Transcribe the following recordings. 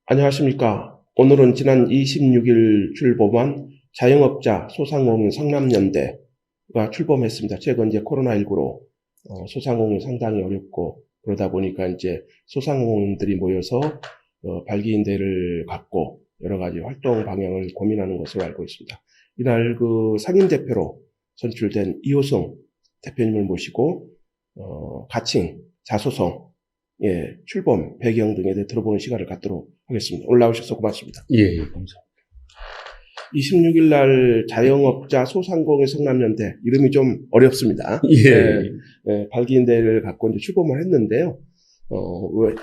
안녕하십니까. 오늘은 지난 26일 출범한 자영업자 소상공인 성남연대가 출범했습니다. 최근 이제 코로나19로 소상공인 상당히 어렵고 그러다 보니까 이제 소상공인들이 모여서 발기인대를 갖고 여러 가지 활동 방향을 고민하는 것으로 알고 있습니다. 이날 그 상임대표로 선출된 이호성 대표님을 모시고 가칭, 자소성, 출범 배경 등에 대해 들어보는 시간을 갖도록 하겠습니다. 올라오셔서 고맙습니다. 예, 감사합니다. 26일 날 자영업자 소상공인 성남연대, 이름이 좀 어렵습니다. 발기인대를 갖고 이제 출범을 했는데요. 왜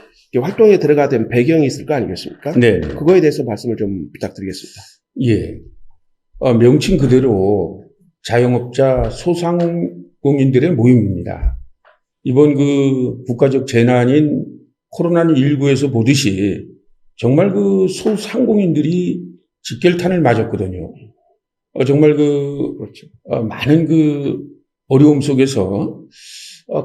활동에 들어가된 배경이 있을 거 아니겠습니까? 네. 그거에 대해서 말씀을 좀 부탁드리겠습니다. 예. 명칭 그대로 자영업자 소상공인들의 모임입니다. 이번 그 국가적 재난인 코로나19에서 보듯이 정말 그 소상공인들이 직결탄을 맞았거든요. 정말 그렇죠. 많은 그 어려움 속에서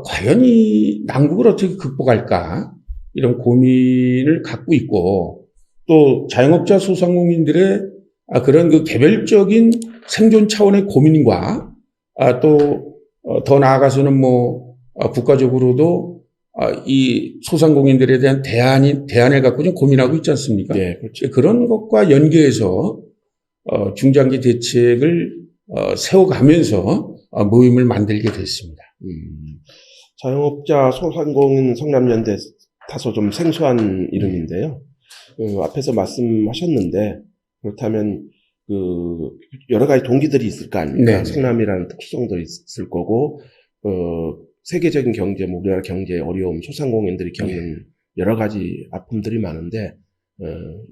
과연 이 난국을 어떻게 극복할까 이런 고민을 갖고 있고, 또 자영업자 소상공인들의 그런 그 개별적인 생존 차원의 고민과 또 더 나아가서는 국가적으로도 이 소상공인들에 대한 대안을 갖고 좀 고민하고 있지 않습니까? 네, 그렇죠. 그런 것과 연계해서 중장기 대책을 세워가면서 모임을 만들게 됐습니다. 자영업자 소상공인 성남연대, 다소 좀 생소한 이름인데요. 앞에서 말씀하셨는데, 그렇다면 여러 가지 동기들이 있을 거 아닙니까? 네. 성남이라는 특수성도 있을 거고, 세계적인 경제, 우리나라 경제의 어려움, 소상공인들이 겪는 여러 가지 아픔들이 많은데,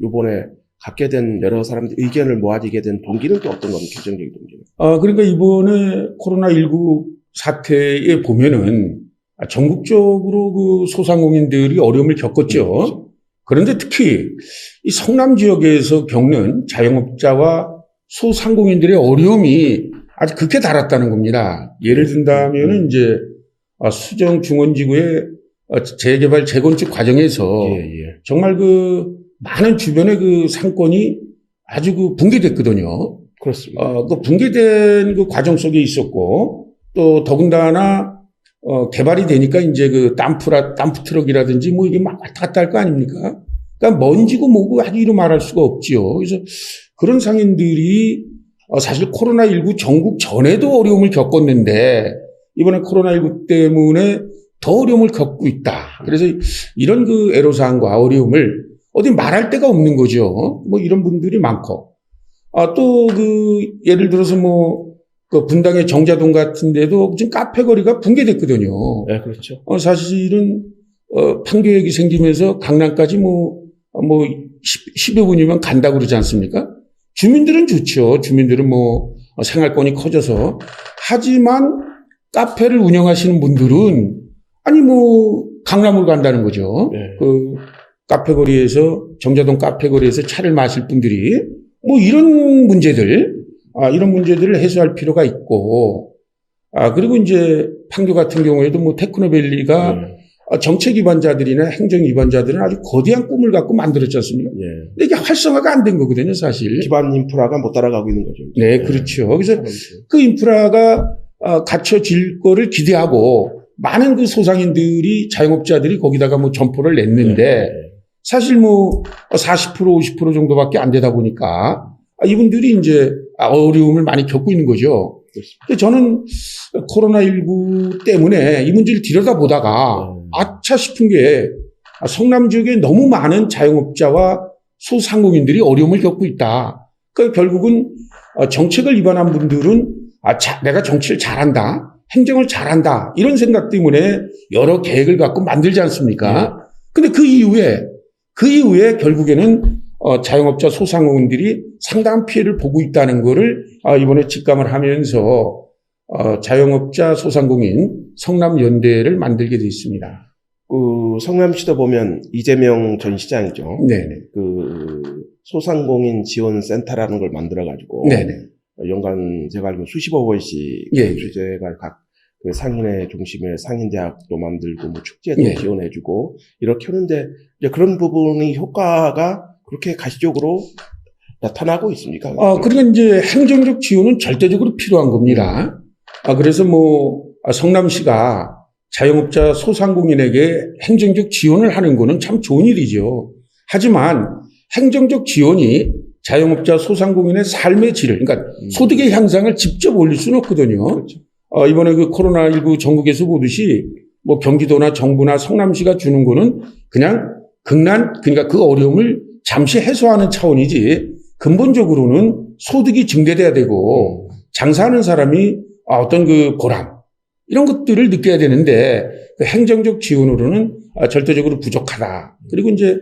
요번에 갖게 된 여러 사람들 의견을 모아지게 된 동기는 또 어떤 겁니까? 결정적인 동기는? 그러니까 이번에 코로나19 사태에 보면은 전국적으로 그 소상공인들이 어려움을 겪었죠. 그렇죠. 그런데 특히 이 성남 지역에서 겪는 자영업자와 소상공인들의 어려움이 아주 극에 달았다는 겁니다. 예를 든다면은 이제 수정 중원지구의 재개발 재건축 과정에서 정말 그 많은 주변의 그 상권이 아주 그 붕괴됐거든요. 그렇습니다. 그 붕괴된 그 과정 속에 있었고, 또 더군다나 개발이 되니까 이제 그 덤프 트럭이라든지 이게 막 왔다 갔다 할 거 아닙니까? 그러니까 먼지고 뭐고 아주 이루 말할 수가 없지요. 그래서 그런 상인들이 사실 코로나19 전국 전에도 어려움을 겪었는데 이번에 코로나19 때문에 더 어려움을 겪고 있다. 그래서 이런 그 애로사항과 어려움을 어디 말할 데가 없는 거죠. 이런 분들이 많고. 또 예를 들어서 그 분당의 정자동 같은 데도 지금 카페 거리가 붕괴됐거든요. 네, 그렇죠. 사실은 판교역이 생기면서 강남까지 10여 분이면 간다고 그러지 않습니까? 주민들은 좋죠. 주민들은 생활권이 커져서. 하지만 카페를 운영하시는 분들은 강남으로 간다는 거죠. 네. 그 카페 거리에서, 정자동 카페 거리에서 차를 마실 분들이 이런 문제들을 해소할 필요가 있고, 그리고 이제 판교 같은 경우에도 테크노밸리가 정책 위반자들이나 행정 위반자들은 아주 거대한 꿈을 갖고 만들었지 않습니까? 근데 이게 활성화가 안 된 거거든요, 사실. 기반 인프라가 못 따라가고 있는 거죠. 네, 그렇죠. 그래서 그 인프라가 갖춰질 거를 기대하고 많은 그 소상인들이, 자영업자들이 거기다가 점포를 냈는데 사실 40%, 50% 정도밖에 안 되다 보니까 이분들이 이제 어려움을 많이 겪고 있는 거죠. 근데 저는 코로나19 때문에 이 문제를 들여다보다가 아차 싶은 게 성남 지역에 너무 많은 자영업자와 소상공인들이 어려움을 겪고 있다. 그러니까 결국은 정책을 위반한 분들은 내가 정치를 잘한다, 행정을 잘한다, 이런 생각 때문에 여러 계획을 갖고 만들지 않습니까? 근데 그 이후에 결국에는 자영업자 소상공인들이 상당한 피해를 보고 있다는 거를 이번에 직감을 하면서 자영업자 소상공인 성남연대를 만들게 됐습니다. 성남시도 보면 이재명 전 시장이죠. 네네. 소상공인 지원센터라는 걸 만들어가지고 네네. 연간 제가 알기로 수십억 원씩 주제가 각 그 상인회 중심의 상인대학도 만들고 축제도 지원해주고 이렇게 하는데 이제 그런 부분이 효과가 그렇게 가시적으로 나타나고 있습니까? 그러니까 이제 행정적 지원은 절대적으로 필요한 겁니다. 그래서 성남시가 자영업자 소상공인에게 행정적 지원을 하는 거는 참 좋은 일이죠. 하지만 행정적 지원이 자영업자 소상공인의 삶의 질을, 그러니까 소득의 향상을 직접 올릴 수는 없거든요. 그렇죠. 이번에 그 코로나19 전국에서 보듯이 경기도나 정부나 성남시가 주는 거는 그냥 그러니까 그 어려움을 잠시 해소하는 차원이지 근본적으로는 소득이 증대돼야 되고 장사하는 사람이 어떤 그 보람 이런 것들을 느껴야 되는데 그 행정적 지원으로는 절대적으로 부족하다. 그리고 이제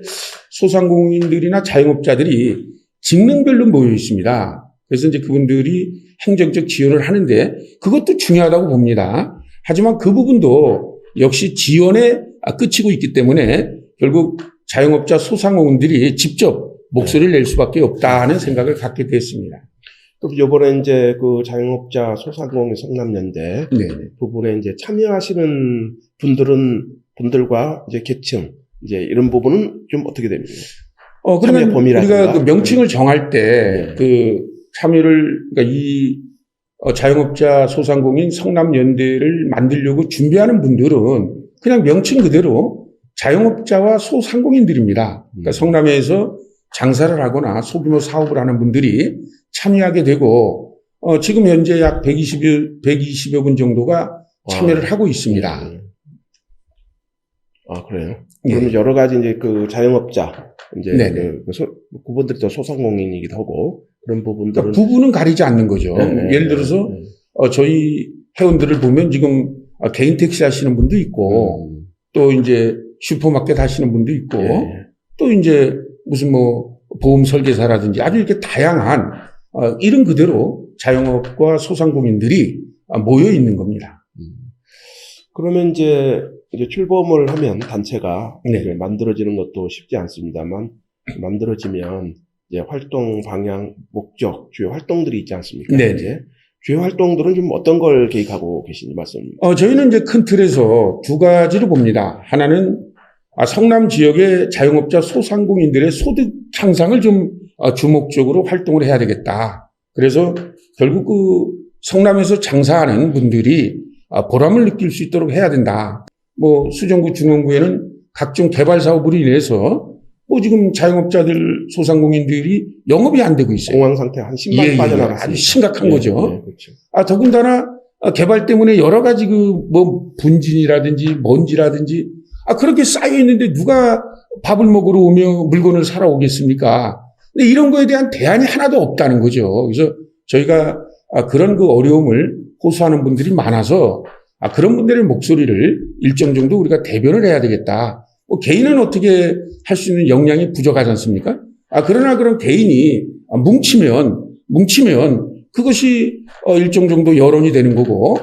소상공인들이나 자영업자들이 직능별로 모여 있습니다. 그래서 이제 그분들이 행정적 지원을 하는데 그것도 중요하다고 봅니다. 하지만 그 부분도 역시 지원에 그치고 있기 때문에 결국 자영업자 소상공인들이 직접 목소리를 낼 수밖에 없다는 생각을 갖게 됐습니다. 그럼 요번에 이제 그 자영업자 소상공인 성남연대 부분에 이제 참여하시는 분들과 이제 계층 이제 이런 부분은 좀 어떻게 됩니까? 그러면 우리가 그 명칭을 정할 때 그 참여를 그러니까 이 자영업자 소상공인 성남연대를 만들려고 준비하는 분들은 그냥 명칭 그대로 자영업자와 소상공인들입니다. 그러니까 성남에서 장사를 하거나 소규모 사업을 하는 분들이 참여하게 되고 지금 현재 약 120여 분 정도가 참여를 하고 있습니다. 그래요? 그러면 여러 가지 이제 그 자영업자 이제 그분들이 또 소상공인이기도 하고 그런 부분들은 그러니까 부분은 가리지 않는 거죠. 예를 들어서 저희 회원들을 보면 지금 개인 택시 하시는 분도 있고 또 이제 슈퍼마켓 하시는 분도 있고 또 이제 무슨 보험 설계사라든지 아주 이렇게 다양한 이름 그대로 자영업과 소상공인들이 모여 있는 겁니다. 그러면 이제 출범을 하면 단체가 이제 만들어지는 것도 쉽지 않습니다만 만들어지면 이제 활동 방향, 목적, 주요 활동들이 있지 않습니까? 이제 주요 활동들은 좀 어떤 걸 계획하고 계신지 말씀. 저희는 이제 큰 틀에서 두 가지로 봅니다. 하나는 성남 지역의 자영업자 소상공인들의 소득 향상을 좀 주목적으로 활동을 해야 되겠다. 그래서 결국 그 성남에서 장사하는 분들이 보람을 느낄 수 있도록 해야 된다. 수정구, 중원구에는 각종 개발 사업으로 인해서 지금 자영업자들, 소상공인들이 영업이 안 되고 있어요. 공황 상태 한 10만 빠져나갔습니다. 아주 심각한 거죠. 그렇죠. 더군다나 개발 때문에 여러 가지 분진이라든지 먼지라든지 그렇게 쌓여 있는데 누가 밥을 먹으러 오며 물건을 사러 오겠습니까? 근데 이런 거에 대한 대안이 하나도 없다는 거죠. 그래서 저희가 그런 그 어려움을 호소하는 분들이 많아서 그런 분들의 목소리를 일정 정도 우리가 대변을 해야 되겠다. 개인은 어떻게 할 수 있는 역량이 부족하지 않습니까? 그러나 그런 개인이 뭉치면 그것이 일정 정도 여론이 되는 거고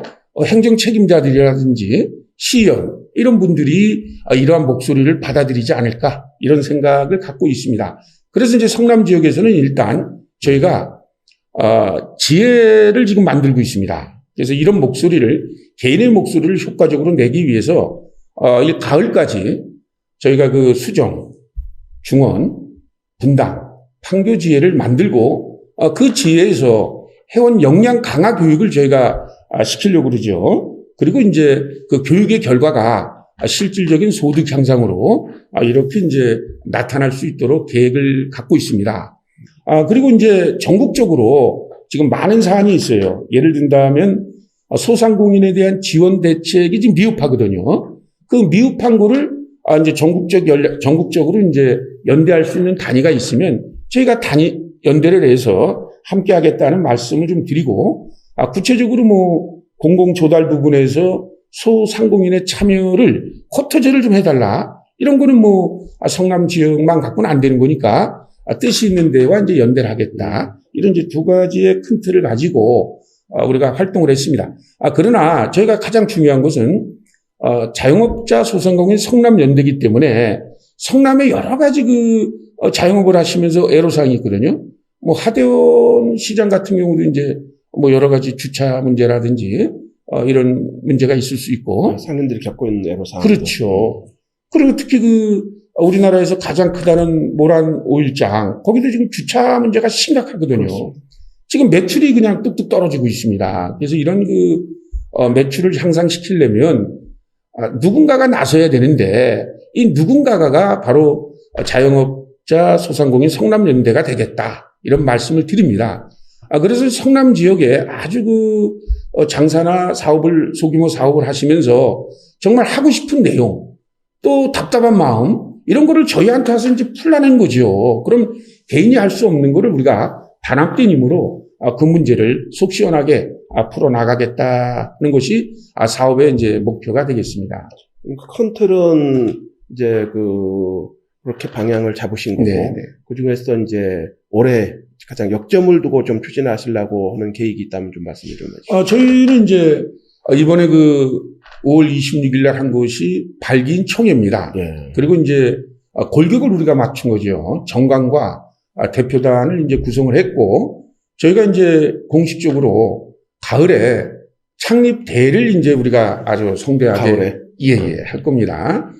행정 책임자들이라든지 시의원 이런 분들이 이러한 목소리를 받아들이지 않을까 이런 생각을 갖고 있습니다. 그래서 이제 성남 지역에서는 일단 저희가 지혜를 지금 만들고 있습니다. 그래서 이런 목소리를 개인의 목소리를 효과적으로 내기 위해서 이 가을까지 저희가 그 수정, 중원, 분당, 판교 지혜를 만들고 그 지혜에서 회원 역량 강화 교육을 저희가 시키려고 그러죠. 그리고 이제 그 교육의 결과가 실질적인 소득 향상으로 이렇게 이제 나타날 수 있도록 계획을 갖고 있습니다. 그리고 이제 전국적으로 지금 많은 사안이 있어요. 예를 든다면 소상공인에 대한 지원 대책이 지금 미흡하거든요. 그 미흡한 거를 이제 전국적으로 이제 연대할 수 있는 단위가 있으면 저희가 연대를 해서 함께 하겠다는 말씀을 좀 드리고 구체적으로 공공 조달 부분에서 소상공인의 참여를 쿼터제를 좀 해달라. 이런 거는 성남 지역만 갖고는 안 되는 거니까 뜻이 있는 데와 이제 연대를 하겠다. 이런 이제 두 가지의 큰 틀을 가지고 우리가 활동을 했습니다. 그러나 저희가 가장 중요한 것은 자영업자 소상공인 성남연대이기 때문에 성남에 여러 가지 자영업을 하시면서 애로사항이 있거든요. 하대원 시장 같은 경우도 이제 여러 가지 주차 문제라든지 이런 문제가 있을 수 있고 상인들이 겪고 있는 애로사항. 그렇죠. 그리고 특히 우리나라에서 가장 크다는 모란 오일장, 거기도 지금 주차 문제가 심각하거든요. 그렇습니다. 지금 매출이 그냥 뚝뚝 떨어지고 있습니다. 그래서 이런 매출을 향상시키려면 누군가가 나서야 되는데, 이 누군가가 바로 자영업자 소상공인 성남연대가 되겠다, 이런 말씀을 드립니다. 그래서 성남 지역에 아주 장사나 소규모 사업을 하시면서 정말 하고 싶은 내용, 또 답답한 마음, 이런 거를 저희한테 와서 이제 풀어낸 거죠. 그럼 개인이 할 수 없는 거를 우리가 단합된 힘으로 그 문제를 속 시원하게 풀어나가겠다는 것이 사업의 이제 목표가 되겠습니다. 큰 틀은 이제 그렇게 방향을 잡으신 거고, 네. 그 중에서 이제 올해 가장 역점을 두고 좀 추진하시려고 하는 계획이 있다면 좀 말씀을 좀 해주시죠. 저희는 이제 이번에 5월 26일 날 한 것이 발기인 총회입니다. 예. 그리고 이제 골격을 우리가 맞춘 거죠. 정관과 대표단을 이제 구성을 했고, 저희가 이제 공식적으로 가을에 창립대회를 이제 우리가 아주 성대하게 가을에? 할 겁니다.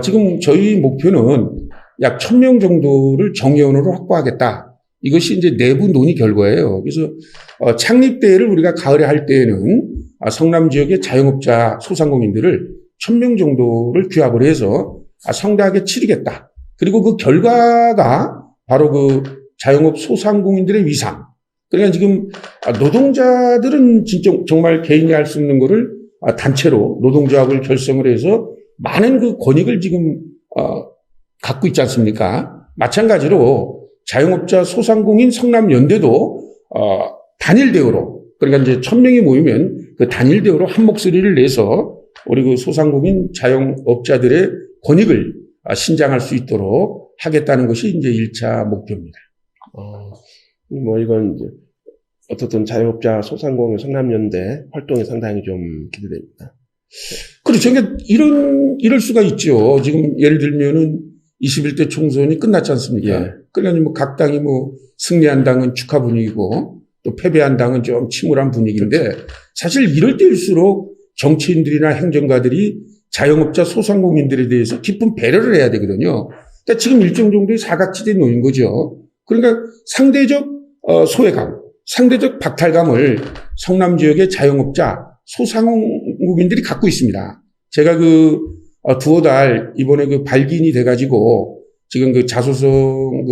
지금 저희 목표는 약 1,000명 정도를 정회원으로 확보하겠다. 이것이 이제 내부 논의 결과예요. 그래서 창립대회를 우리가 가을에 할 때에는 성남 지역의 자영업자 소상공인들을 1,000명 정도를 규합을 해서 성대하게 치르겠다. 그리고 그 결과가 바로 자영업 소상공인들의 위상. 그러니까 지금 노동자들은 진짜 정말 개인이 할 수 없는 거를 단체로 노동조합을 결성을 해서 많은 권익을 지금 갖고 있지 않습니까? 마찬가지로 자영업자 소상공인 성남연대도 단일 대우로, 그러니까 이제 1,000명이 모이면 그 단일 대우로 한 목소리를 내서 우리 소상공인 자영업자들의 권익을 신장할 수 있도록 하겠다는 것이 이제 1차 목표입니다. 이건 이제 어떻든 자영업자 소상공인 성남연대 활동이 상당히 좀 기대됩니다. 그렇죠. 그러니까 이럴 수가 있죠. 지금 예를 들면은 21대 총선이 끝났지 않습니까? 예. 그러니 각 당이 승리한 당은 축하 분위기고 또 패배한 당은 좀 침울한 분위기인데, 사실 이럴 때일수록 정치인들이나 행정가들이 자영업자 소상공인들에 대해서 깊은 배려를 해야 되거든요. 그러니까 지금 일정 정도의 사각지대에 놓인 거죠. 그러니까 상대적 소외감, 상대적 박탈감을 성남 지역의 자영업자 소상공인들이 갖고 있습니다. 제가 두어 달 이번에 발기인이 돼가지고 지금 자소성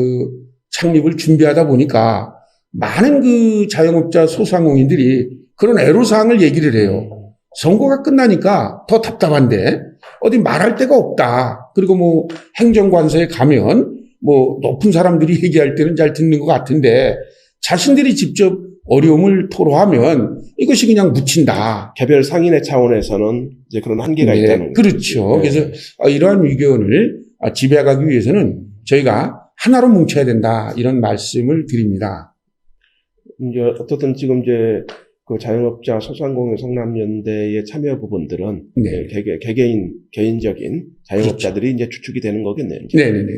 창립을 준비하다 보니까 많은 자영업자 소상공인들이 그런 애로사항을 얘기를 해요. 선거가 끝나니까 더 답답한데 어디 말할 데가 없다. 그리고 행정관서에 가면 높은 사람들이 얘기할 때는 잘 듣는 것 같은데 자신들이 직접 어려움을 토로하면 이것이 그냥 묻힌다. 개별 상인의 차원에서는 이제 그런 한계가 있다는 거죠. 그렇죠. 그래서 이러한 위기원을 지배하기 위해서는 저희가 하나로 뭉쳐야 된다. 이런 말씀을 드립니다. 이제 어떻든 지금 이제 자영업자 소상공인 성남연대의 참여 부분들은 네. 개인적인 자영업자들이 이제 주축이 되는 거겠네요. 네네네.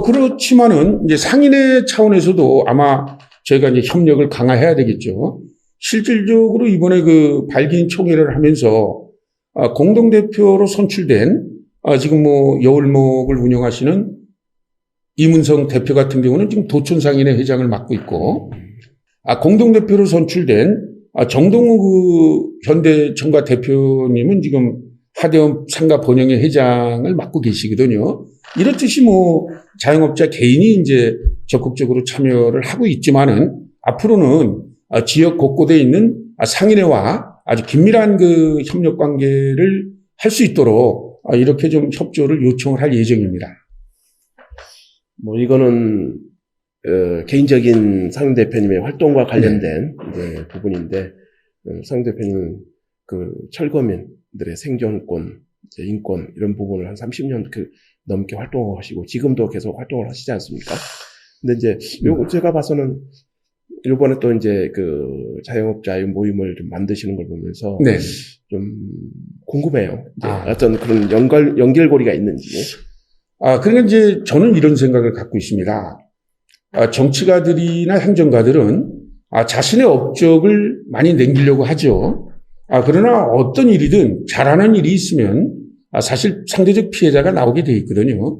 그렇지만은 이제 상인의 차원에서도 아마 저희가 이제 협력을 강화해야 되겠죠. 실질적으로 이번에 발기인 총회를 하면서 공동대표로 선출된 지금 여울목을 운영하시는 이문성 대표 같은 경우는 지금 도촌상인회 회장을 맡고 있고, 공동대표로 선출된 정동우 현대청과 대표님은 지금 하대원 상가 번영회 회장을 맡고 계시거든요. 이렇듯이 자영업자 개인이 이제 적극적으로 참여를 하고 있지만은 앞으로는 지역 곳곳에 있는 상인회와 아주 긴밀한 협력 관계를 할 수 있도록 이렇게 좀 협조를 요청을 할 예정입니다. 이거는 개인적인 상임 대표님의 활동과 관련된 이제 부분인데, 상임 대표님은 철거민들의 생존권, 인권 이런 부분을 한 30년 넘게 활동하시고 지금도 계속 활동을 하시지 않습니까? 근데 이제 제가 봐서는 이번에 또 이제 자영업자의 모임을 좀 만드시는 걸 보면서 네. 좀 궁금해요. 어떤 그런 연결고리가 있는지. 그러니까 이제 저는 이런 생각을 갖고 있습니다. 정치가들이나 행정가들은 자신의 업적을 많이 남기려고 하죠. 그러나 어떤 일이든 잘하는 일이 있으면 사실 상대적 피해자가 나오게 돼 있거든요.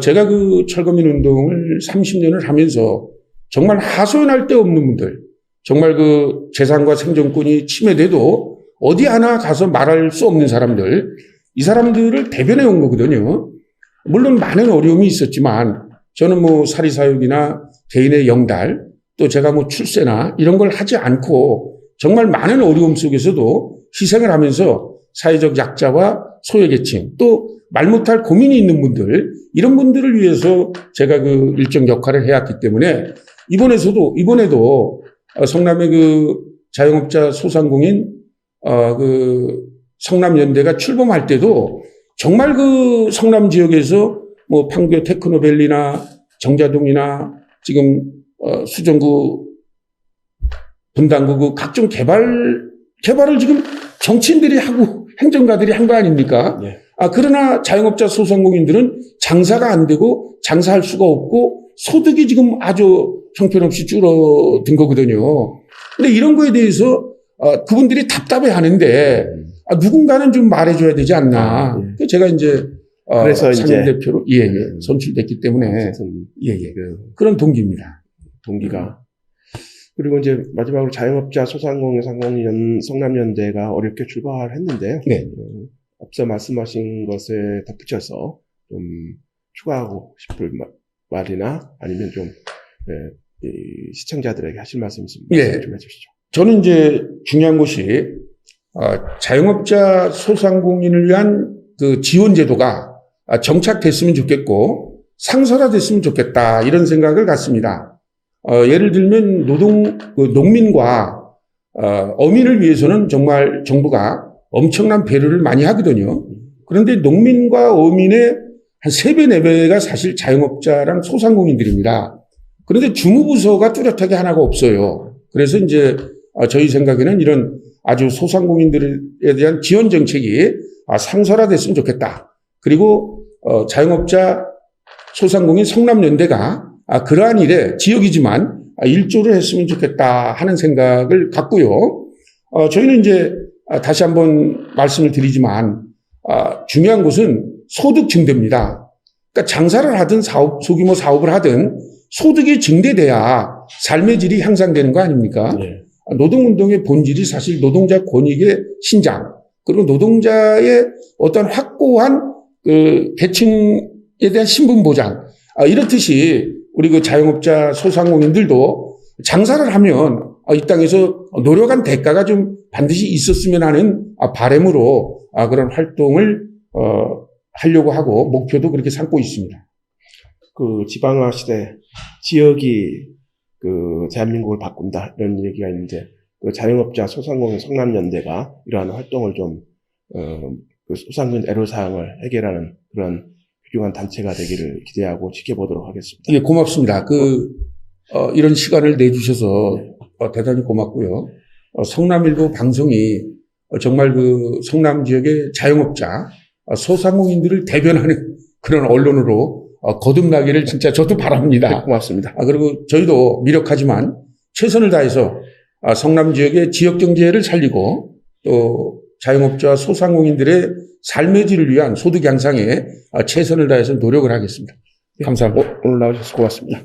제가 그 철거민 운동을 30년을 하면서 정말 하소연할 데 없는 분들, 정말 그 재산과 생존권이 침해돼도 어디 하나 가서 말할 수 없는 사람들, 이 사람들을 대변해 온 거거든요. 물론 많은 어려움이 있었지만 저는 뭐 사리사욕이나 개인의 영달, 또 제가 뭐 출세나 이런 걸 하지 않고 정말 많은 어려움 속에서도 희생을 하면서 사회적 약자와 소외계층, 또 말 못할 고민이 있는 분들, 이런 분들을 위해서 제가 그 일정 역할을 해왔기 때문에 이번에도 성남의 그 자영업자 소상공인 그 성남연대가 출범할 때도 정말 그 성남 지역에서 뭐 판교 테크노밸리나 정자동이나 지금 수정구 분당구 그 각종 개발을 지금 정치인들이 하고 행정가들이 한 거 아닙니까? 네. 그러나 자영업자 소상공인들은 장사가 안 되고 장사할 수가 없고 소득이 지금 아주 형편없이 줄어든 거거든요. 근데 이런 거에 대해서 그분들이 답답해 하는데 누군가는 좀 말해줘야 되지 않나. 제가 이제 그래서 상임대표로 선출됐기 때문에 그런 동기입니다. 동기가. 그리고 이제 마지막으로 자영업자 소상공인 상공인 성남연대가 어렵게 출발을 했는데요. 네. 앞서 말씀하신 것에 덧붙여서 좀 추가하고 싶을 말이나 아니면 좀 이 시청자들에게 하실 말씀 있으면 말씀 좀 해주시죠. 저는 이제 중요한 것이 자영업자 소상공인을 위한 그 지원 제도가 정착됐으면 좋겠고 상설화됐으면 좋겠다 이런 생각을 갖습니다. 예를 들면 농민과 어민을 위해서는 정말 정부가 엄청난 배려를 많이 하거든요. 그런데 농민과 어민의 한 3배, 4배가 사실 자영업자랑 소상공인들입니다. 그런데 주무부서가 뚜렷하게 하나가 없어요. 그래서 이제 저희 생각에는 이런 아주 소상공인들에 대한 지원 정책이 상설화됐으면 좋겠다. 그리고 자영업자 소상공인 성남연대가 그러한 일에 지역이지만 일조를 했으면 좋겠다 하는 생각을 갖고요. 저희는 이제 다시 한번 말씀을 드리지만 중요한 것은 소득 증대입니다. 그러니까 장사를 하든 소규모 사업을 하든 소득이 증대돼야 삶의 질이 향상되는 거 아닙니까? 네. 노동운동의 본질이 사실 노동자 권익의 신장, 그리고 노동자의 어떤 확고한 그 계층에 대한 신분 보장, 이렇듯이 우리 그 자영업자 소상공인들도 장사를 하면 이 땅에서 노력한 대가가 좀 반드시 있었으면 하는 바람으로 그런 활동을 하려고 하고 목표도 그렇게 삼고 있습니다. 그 지방화 시대 지역이 그 대한민국을 바꾼다 이런 얘기가 있는데 그 자영업자 소상공인 성남연대가 이러한 활동을 좀 그 소상공인 애로사항을 해결하는 그런 훌륭한 단체가 되기를 기대하고 지켜보도록 하겠습니다. 예, 고맙습니다. 이런 시간을 내주셔서 대단히 고맙고요. 성남일보 방송이 정말 그 성남 지역의 자영업자, 소상공인들을 대변하는 그런 언론으로 거듭나기를 진짜 저도 바랍니다. 네, 고맙습니다. 그리고 저희도 미력하지만 최선을 다해서 성남 지역의 지역 경제를 살리고 또 자영업자 소상공인들의 삶의 질을 위한 소득 향상에 최선을 다해서 노력을 하겠습니다. 감사합니다. 오늘 나와주셔서 고맙습니다.